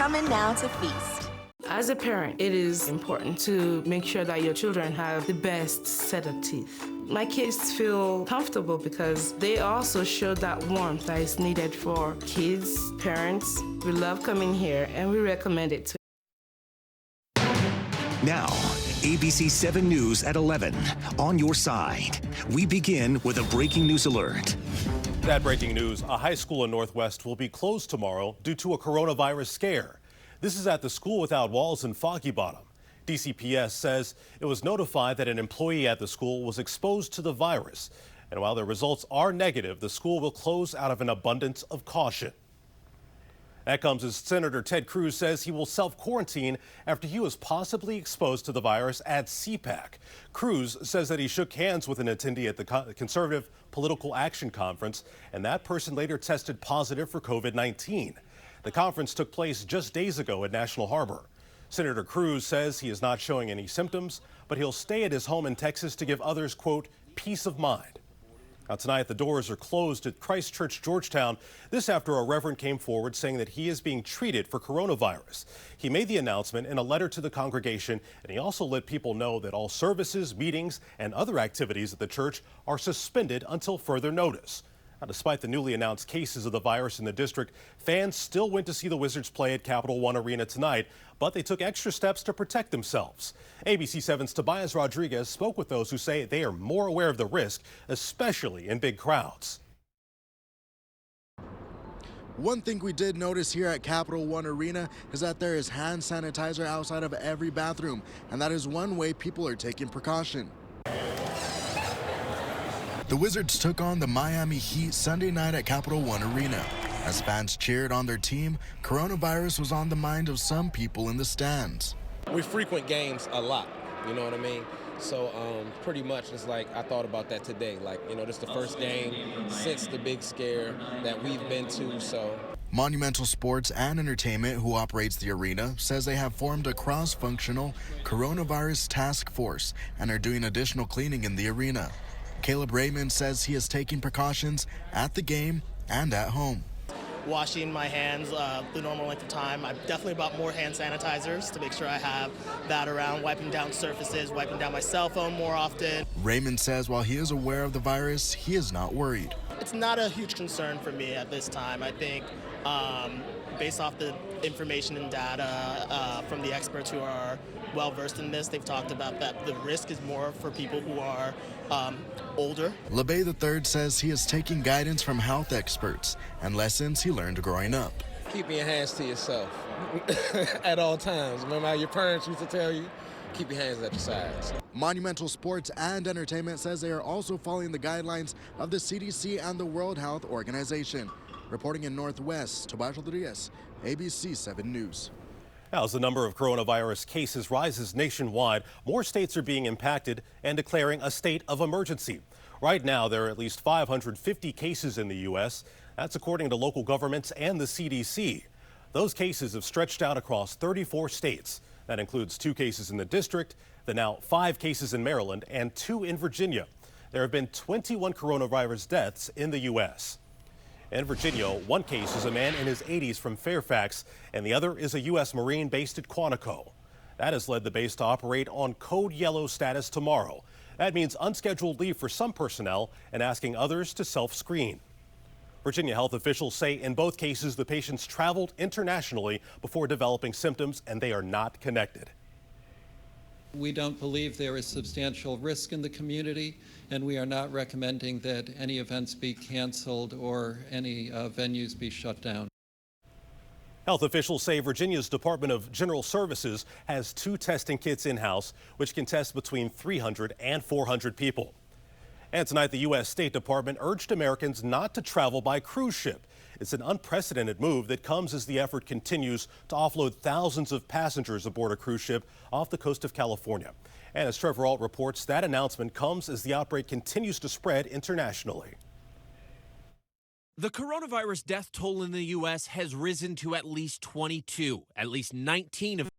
Come in now to feast. As a parent, it is important to make sure that your children have the best set of teeth. My kids feel comfortable because they also show that warmth that is needed for kids, parents. We love coming here and we recommend it to. Now, ABC 7 News at 11. On your side. We begin with a breaking news alert. That breaking news, a high school in Northwest will be closed tomorrow due to a coronavirus scare. This is at the School Without Walls in Foggy Bottom. DCPS says it was notified that an employee at the school was exposed to the virus. And while the results are negative, the school will close out of an abundance of caution. That comes as Senator Ted Cruz says he will self-quarantine after he was possibly exposed to the virus at CPAC. Cruz says that he shook hands with an attendee at the Conservative Political Action Conference, and that person later tested positive for COVID-19. The conference took place just days ago at National Harbor. Senator Cruz says he is not showing any symptoms, but he'll stay at his home in Texas to give others, quote, peace of mind. Now, tonight, the doors are closed at Christ Church, Georgetown. This after a reverend came forward saying that he is being treated for coronavirus. He made the announcement in a letter to the congregation, and he also let people know that all services, meetings, and other activities at the church are suspended until further notice. Now, despite the newly announced cases of the virus in the district, fans still went to see the Wizards play at Capital One Arena tonight, but they took extra steps to protect themselves. ABC 7's Tobias Rodriguez spoke with those who say they are more aware of the risk, especially in big crowds. One thing we did notice here at Capital One Arena is that there is hand sanitizer outside of every bathroom, and that is one way people are taking precaution. The Wizards took on the Miami Heat Sunday night at Capital One Arena. As fans cheered on their team, coronavirus was on the mind of some people in the stands. We frequent games a lot, you know what I mean? So pretty much it's like I thought about that today. Like, you know, this is the first game since the big scare that we've been to, so. Monumental Sports and Entertainment, who operates the arena, says they have formed a cross-functional coronavirus task force and are doing additional cleaning in the arena. Caleb Raymond says he is taking precautions at the game and at home. Washing my hands the normal length of time. I've definitely bought more hand sanitizers to make sure I have that around, wiping down surfaces, wiping down my cell phone more often. Raymond says while he is aware of the virus, he is not worried. It's not a huge concern for me at this time. I think based off the information and data from the experts who are well versed in this, they've talked about that the risk is more for people who are older. LeBay III says he is taking guidance from health experts and lessons he learned growing up. Keep your hands to yourself at all times. Remember how your parents used to tell you? Keep your hands at your sides. Monumental Sports and Entertainment says they are also following the guidelines of the CDC and the World Health Organization. Reporting in Northwest, Tobias Rodriguez, ABC 7 News. Now, as the number of coronavirus cases rises nationwide, more states are being impacted and declaring a state of emergency. Right now, there are at least 550 cases in the U.S. That's according to local governments and the CDC. Those cases have stretched out across 34 states. That includes 2 cases in the district, the now 5 cases in Maryland, and 2 in Virginia. There have been 21 coronavirus deaths in the U.S. In Virginia, 1 case is a man in his 80s from Fairfax, and the other is a U.S. Marine based at Quantico. That has led the base to operate on Code Yellow status tomorrow. That means unscheduled leave for some personnel and asking others to self-screen. Virginia health officials say in both cases the patients traveled internationally before developing symptoms, and they are not connected. We don't believe there is substantial risk in the community, and we are not recommending that any events be canceled or any venues be shut down. Health officials say Virginia's Department of General Services has 2 testing kits in-house, which can test between 300 and 400 people. And tonight, the U.S. State Department urged Americans not to travel by cruise ship. It's an unprecedented move that comes as the effort continues to offload thousands of passengers aboard a cruise ship off the coast of California. And as Trevor Alt reports, that announcement comes as the outbreak continues to spread internationally. The coronavirus death toll in the U.S. has risen to at least 22. At least 19 of